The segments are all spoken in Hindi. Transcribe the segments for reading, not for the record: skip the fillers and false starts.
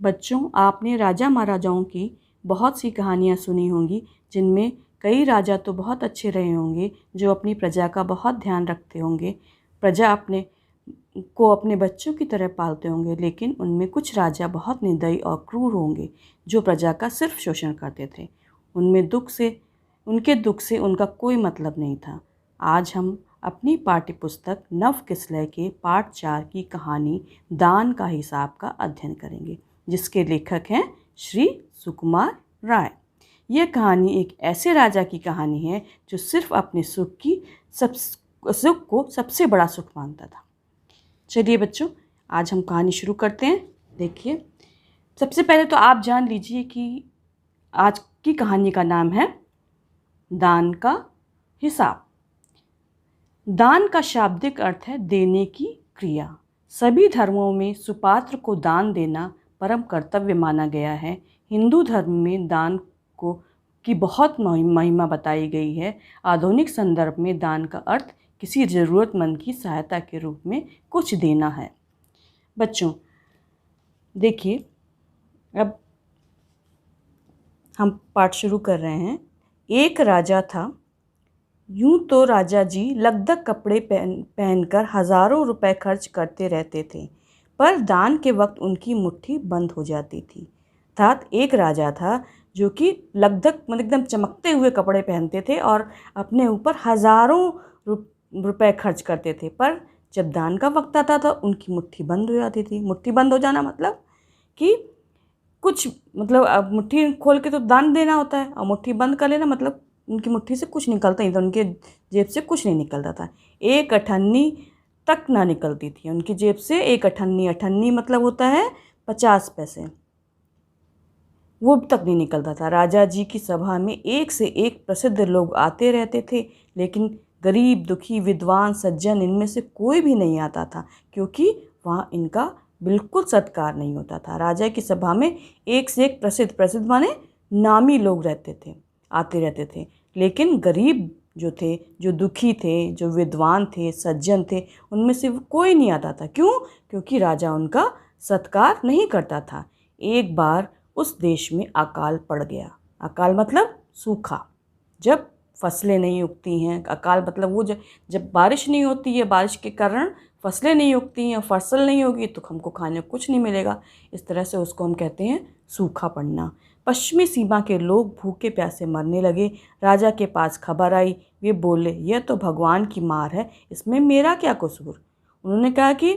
बच्चों, आपने राजा महाराजाओं की बहुत सी कहानियाँ सुनी होंगी, जिनमें कई राजा तो बहुत अच्छे रहे होंगे, जो अपनी प्रजा का बहुत ध्यान रखते होंगे, प्रजा अपने बच्चों की तरह पालते होंगे। लेकिन उनमें कुछ राजा बहुत निर्दयी और क्रूर होंगे, जो प्रजा का सिर्फ शोषण करते थे। उनके दुख से उनका कोई मतलब नहीं था। आज हम अपनी पाठ्य पुस्तक नव किसलय के पाठ 4 की कहानी दान का हिसाब का अध्ययन करेंगे, जिसके लेखक हैं श्री सुकुमार राय। यह कहानी एक ऐसे राजा की कहानी है जो सिर्फ अपने सुख को सबसे बड़ा सुख मानता था। चलिए बच्चों, आज हम कहानी शुरू करते हैं। देखिए, सबसे पहले तो आप जान लीजिए कि आज की कहानी का नाम है दान का हिसाब। दान का शाब्दिक अर्थ है देने की क्रिया। सभी धर्मों में सुपात्र को दान देना परम कर्तव्य माना गया है। हिंदू धर्म में दान की बहुत महिमा बताई गई है। आधुनिक संदर्भ में दान का अर्थ किसी ज़रूरतमंद की सहायता के रूप में कुछ देना है। बच्चों देखिए, अब हम पाठ शुरू कर रहे हैं। एक राजा था। यूं तो राजा जी लगदग कपड़े पहनकर हजारों रुपए खर्च करते रहते थे, पर दान के वक्त उनकी मुट्ठी बंद हो जाती थी। अर्थात एक राजा था जो कि लगदग एकदम चमकते हुए कपड़े पहनते थे और अपने ऊपर हजारों रुपए खर्च करते थे, पर जब दान का वक्त आता था उनकी मुट्ठी बंद हो जाती थी। मुट्ठी बंद हो जाना मतलब कि अब मुट्ठी खोल के तो दान देना होता है, और मुट्ठी बंद कर लेना मतलब उनकी मुट्ठी से कुछ निकलता नहीं था, उनके जेब से कुछ नहीं निकलता था। एक अठन्नी तक ना निकलती थी उनकी जेब से। एक अठन्नी मतलब होता है 50 पैसे, वो तक नहीं निकलता था। राजा जी की सभा में एक से एक प्रसिद्ध लोग आते रहते थे, लेकिन गरीब, दुखी, विद्वान, सज्जन इनमें से कोई भी नहीं आता था, क्योंकि वहाँ इनका बिल्कुल सत्कार नहीं होता था। राजा की सभा में एक से एक प्रसिद्ध माने नामी लोग आते रहते थे, लेकिन गरीब जो थे, जो दुखी थे, जो विद्वान थे, सज्जन थे, उनमें से कोई नहीं आता था। क्यों? क्योंकि राजा उनका सत्कार नहीं करता था। एक बार उस देश में अकाल पड़ गया। अकाल मतलब सूखा। जब फसलें नहीं उगती हैं, अकाल मतलब वो जब बारिश नहीं होती है, बारिश के कारण फसलें नहीं उगती हैं, फसल नहीं होगी तो हमको खाने को कुछ नहीं मिलेगा। इस तरह से उसको हम कहते हैं सूखा पड़ना। पश्चिमी सीमा के लोग भूखे प्यासे मरने लगे। राजा के पास खबर आई। वे बोले, यह तो भगवान की मार है, इसमें मेरा क्या कसूर। उन्होंने कहा कि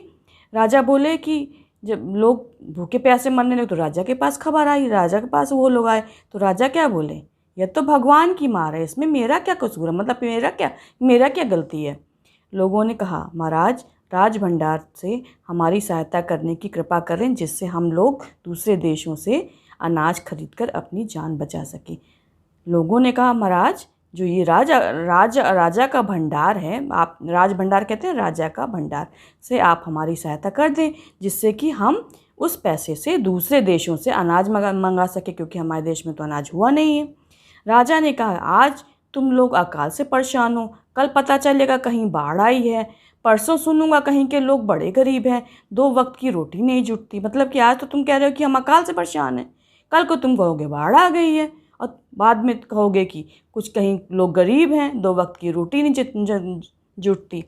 राजा बोले कि जब लोग भूखे प्यासे मरने लगे तो राजा के पास खबर आई, राजा के पास वो लोग आए, तो राजा क्या बोले, यह तो भगवान की मार है, इसमें मेरा क्या कसूर है, मतलब मेरा क्या गलती है। लोगों ने कहा, महाराज, राज भंडार से हमारी सहायता करने की कृपा करें, जिससे हम लोग दूसरे देशों से अनाज खरीदकर अपनी जान बचा सकें। लोगों ने कहा, महाराज, जो ये राजा का भंडार है, आप राज भंडार कहते हैं, राजा का भंडार से आप हमारी सहायता कर दें, जिससे कि हम उस पैसे से दूसरे देशों से अनाज मंगा सके, क्योंकि हमारे देश में तो अनाज हुआ नहीं है। राजा ने कहा, आज तुम लोग अकाल से परेशान हो, कल पता चलेगा कहीं बाढ़ आई है, परसों सुनूंगा कहीं के लोग बड़े गरीब हैं, 2 वक्त की रोटी नहीं जुटती। मतलब कि आज तो तुम कह रहे हो कि हम अकाल से परेशान हैं, कल को तुम कहोगे बाढ़ आ गई है, और बाद में कहोगे कि कुछ कहीं लोग गरीब हैं, 2 वक्त की रोटी नहीं जुटती।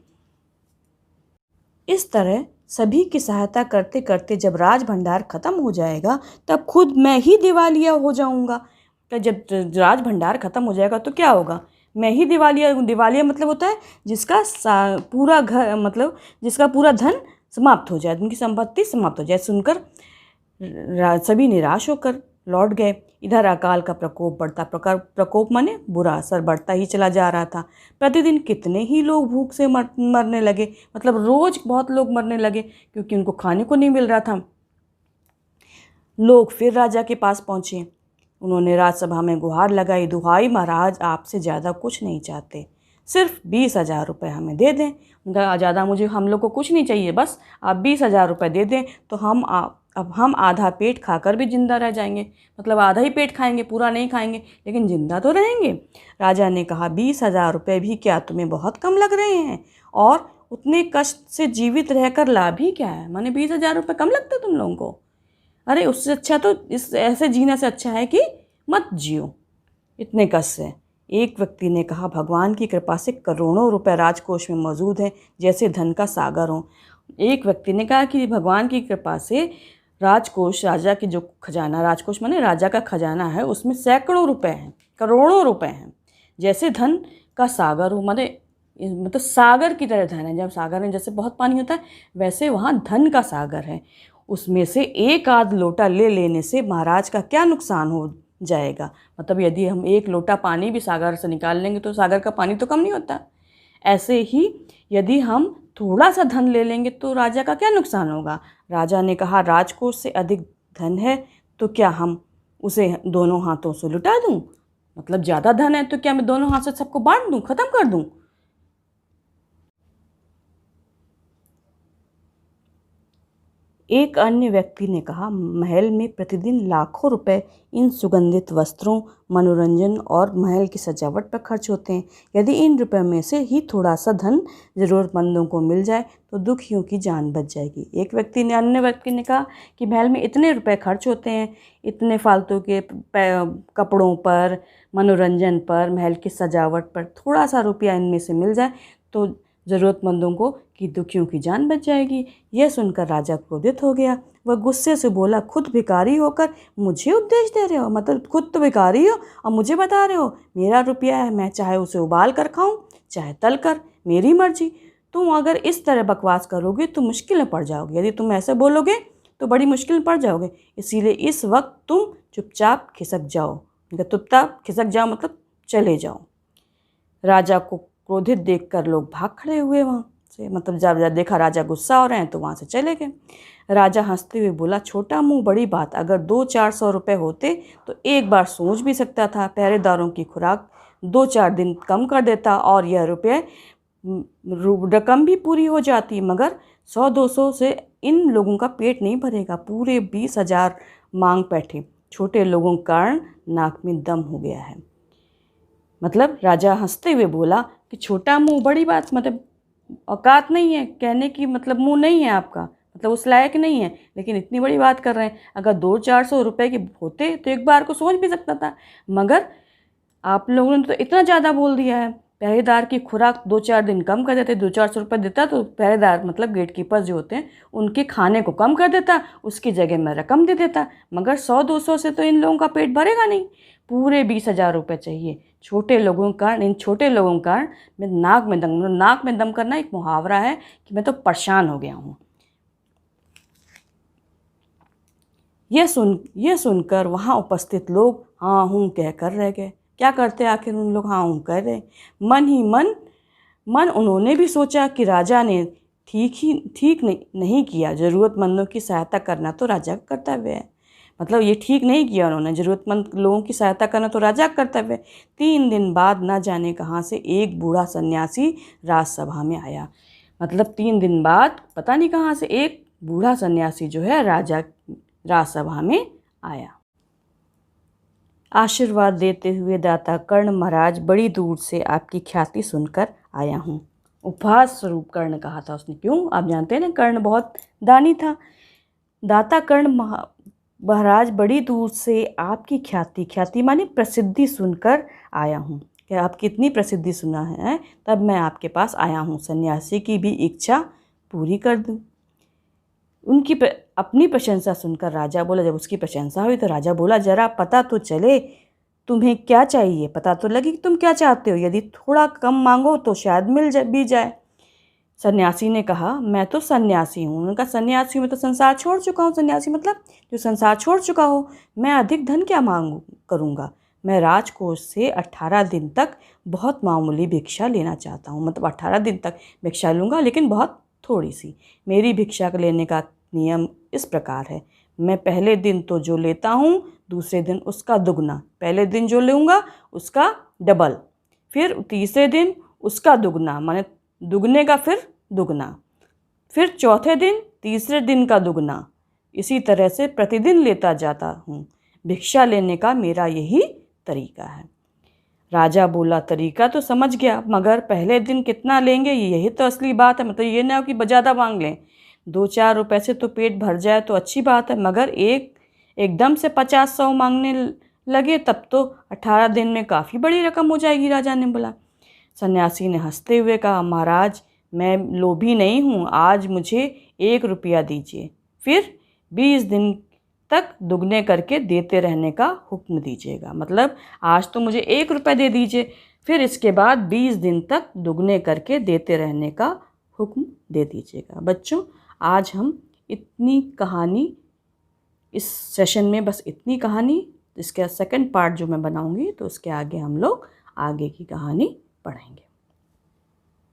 इस तरह सभी की सहायता करते करते जब राज भंडार खत्म हो जाएगा, तब खुद मैं ही दिवालिया हो जाऊंगा। तो जब राज भंडार खत्म हो जाएगा तो क्या होगा, मैं ही दिवालिया मतलब होता है जिसका पूरा घर, मतलब जिसका पूरा धन समाप्त हो जाए, उनकी संपत्ति समाप्त हो जाए। सुनकर सभी निराश होकर लौट गए। इधर अकाल का प्रकोप प्रकोप माने बुरा असर बढ़ता ही चला जा रहा था। प्रतिदिन कितने ही लोग भूख से मरने लगे, मतलब रोज बहुत लोग मरने लगे, क्योंकि उनको खाने को नहीं मिल रहा था। लोग फिर राजा के पास पहुँचे। उन्होंने राजसभा में गुहार लगाई, दुहाई, महाराज, आपसे ज़्यादा कुछ नहीं चाहते, सिर्फ 20,000 रुपये हमें दे दें। उनका ज़्यादा हम लोग को कुछ नहीं चाहिए, बस आप 20,000 रुपये दे दें तो अब हम आधा पेट खाकर भी जिंदा रह जाएंगे। मतलब आधा ही पेट खाएंगे, पूरा नहीं खाएंगे, लेकिन जिंदा तो रहेंगे। राजा ने कहा, 20,000 रुपये भी क्या तुम्हें बहुत कम लग रहे हैं? और उतने कष्ट से जीवित रहकर लाभ ही क्या है? माने 20,000 रुपये कम लगते तुम लोगों को? अरे उससे अच्छा तो इस ऐसे जीने से अच्छा है कि मत जियो। इतने कष्ट से एक व्यक्ति ने कहा, भगवान की कृपा से करोड़ों रुपए राजकोष में मौजूद हैं, जैसे धन का सागर हो। एक व्यक्ति ने कहा कि भगवान की कृपा से राजकोष, राजा की जो खजाना, राजकोष माने राजा का खजाना है, उसमें सैकड़ों रुपए हैं, करोड़ों रुपए हैं, जैसे धन का सागर हो। माने मतलब सागर की तरह धन है। जब सागर में जैसे बहुत पानी होता है, वैसे वहाँ धन का सागर है। उसमें से एक आध लोटा ले लेने से महाराज का क्या नुकसान हो जाएगा। मतलब यदि हम एक लोटा पानी भी सागर से निकाल लेंगे तो सागर का पानी तो कम नहीं होता। ऐसे ही यदि हम थोड़ा सा धन ले लेंगे तो राजा का क्या नुकसान होगा। राजा ने कहा, राजकोष से अधिक धन है तो क्या हम उसे दोनों हाथों से लुटा दूं? मतलब ज़्यादा धन है तो क्या मैं दोनों हाथ से सबको बांट दूं, ख़त्म कर दूं? एक अन्य व्यक्ति ने कहा, महल में प्रतिदिन लाखों रुपए इन सुगंधित वस्त्रों, मनोरंजन और महल की सजावट पर खर्च होते हैं। यदि इन रुपए में से ही थोड़ा सा धन ज़रूरतमंदों को मिल जाए तो दुखियों की जान बच जाएगी। एक व्यक्ति ने अन्य व्यक्ति ने कहा कि महल में इतने रुपए खर्च होते हैं, इतने फालतू के कपड़ों पर, मनोरंजन पर, महल की सजावट पर, थोड़ा सा रुपया इनमें से मिल जाए तो ज़रूरतमंदों को कि दुखियों की जान बच जाएगी। यह सुनकर राजा क्रोधित हो गया। वह गुस्से से बोला, खुद भिखारी होकर मुझे उपदेश दे रहे हो? मतलब खुद तो भिखारी हो और मुझे बता रहे हो मेरा रुपया है, मैं चाहे उसे उबाल कर खाऊं चाहे तल कर, मेरी मर्जी। तुम अगर इस तरह बकवास करोगे तो मुश्किल में पड़ जाओगे। यदि तुम ऐसे बोलोगे तो बड़ी मुश्किल में पड़ जाओगे। इसीलिए इस वक्त तुम चुपचाप खिसक जाओ। चुपचाप खिसक जाओ मतलब चले जाओ। राजा को क्रोधित देखकर लोग भाग खड़े हुए वहाँ से। मतलब जब देखा राजा गुस्सा हो रहे हैं तो वहाँ से चले गए। राजा हंसते हुए बोला, छोटा मुंह बड़ी बात, अगर 200-400 रुपये होते तो एक बार सोच भी सकता था। पहरेदारों की खुराक 2-4 दिन कम कर देता और यह रुपये रकम भी पूरी हो जाती, मगर 100-200 से इन लोगों का पेट नहीं भरेगा। पूरे 20,000 मांग बैठे। छोटे लोगों के कारण नाक में दम हो गया है। मतलब राजा हंसते हुए बोला कि छोटा मुंह बड़ी बात, मतलब औकात नहीं है कहने की, मतलब मुंह नहीं है आपका, मतलब उस लायक नहीं है, लेकिन इतनी बड़ी बात कर रहे हैं। अगर 200-400 रुपये के होते तो एक बार को सोच भी सकता था, मगर आप लोगों ने तो इतना ज़्यादा बोल दिया है। पहरेदार की खुराक 2-4 दिन कम कर देते, 200-400 रुपये देता तो पहरेदार मतलब गेट कीपर्स जो होते हैं उनके खाने को कम कर देता, उसकी जगह मैं रकम दे देता। मगर 100-200 से तो इन लोगों का पेट भरेगा नहीं, पूरे 20,000 रुपये चाहिए। छोटे लोगों का, इन छोटे लोगों का मैं नाक में दम करना एक मुहावरा है कि मैं तो परेशान हो गया हूँ। यह सुनकर वहाँ उपस्थित लोग हाँ हूँ कहकर रह गए। क्या करते आखिर उन लोग हाँ हूँ कह रहे। मन ही मन उन्होंने भी सोचा कि राजा ने ठीक नहीं किया। ज़रूरतमंदों की सहायता करना तो राजा का कर्तव्य है। मतलब ये ठीक नहीं किया उन्होंने, ज़रूरतमंद लोगों की सहायता करना तो राजा का कर्तव्य है। 3 दिन बाद न जाने कहाँ से एक बूढ़ा सन्यासी राजसभा में आया। मतलब 3 दिन बाद पता नहीं कहाँ से एक बूढ़ा सन्यासी जो है राजसभा में आया। आशीर्वाद देते हुए दाता कर्ण, महाराज बड़ी दूर से आपकी ख्याति सुनकर आया हूँ। उपहास स्वरूप कर्ण कहा था उसने। क्यों? आप जानते हैं ना, कर्ण बहुत दानी था। दाता कर्ण, महाराज बड़ी दूर से आपकी ख्याति माने प्रसिद्धि सुनकर आया हूँ। क्या आपकी इतनी प्रसिद्धि सुना है तब मैं आपके पास आया हूँ, सन्यासी की भी इच्छा पूरी कर दूँ। उनकी अपनी प्रशंसा सुनकर राजा बोला, जब उसकी प्रशंसा हुई तो राजा बोला, जरा पता तो चले तुम्हें क्या चाहिए, पता तो लगे कि तुम क्या चाहते हो। यदि थोड़ा कम मांगो तो शायद भी जाए। सन्यासी ने कहा, मैं तो सन्यासी हूँ। उन्होंने कहा, सन्यासी मैं तो संसार छोड़ चुका हूँ। सन्यासी मतलब जो संसार छोड़ चुका हो। मैं अधिक धन क्या करूँगा। मैं राजकोष से 18 दिन तक बहुत मामूली भिक्षा लेना चाहता हूँ। मतलब 18 दिन तक भिक्षा लूँगा, लेकिन बहुत थोड़ी सी। मेरी भिक्षा लेने का नियम इस प्रकार है, मैं पहले दिन तो जो लेता हूँ दूसरे दिन उसका दुगना, पहले दिन जो लूँगा उसका डबल, फिर तीसरे दिन उसका दुगना, माने दुगने का फिर दुगना, फिर चौथे दिन तीसरे दिन का दुगना। इसी तरह से प्रतिदिन लेता जाता हूँ। भिक्षा लेने का मेरा यही तरीका है। राजा बोला, तरीका तो समझ गया, मगर पहले दिन कितना लेंगे यही तो असली बात है। मतलब ये ना हो कि ज़्यादा मांग लें। 2-4 रुपये से तो पेट भर जाए तो अच्छी बात है, मगर एक एकदम से 50-100 मांगने लगे तब तो 18 दिन में काफ़ी बड़ी रकम हो जाएगी, राजा ने बोला। सन्यासी ने हंसते हुए कहा, महाराज मैं लोभी नहीं हूँ, आज मुझे 1 रुपया दीजिए, फिर 20 दिन तक दुगने करके देते रहने का हुक्म दीजिएगा। मतलब आज तो मुझे 1 रुपया दे दीजिए, फिर इसके बाद 20 दिन तक दुगने करके देते रहने का हुक्म दे दीजिएगा। बच्चों, आज हम इतनी कहानी, इस सेशन में बस इतनी कहानी, इसका सेकंड पार्ट जो मैं बनाऊंगी तो उसके आगे हम लोग आगे की कहानी पढ़ेंगे।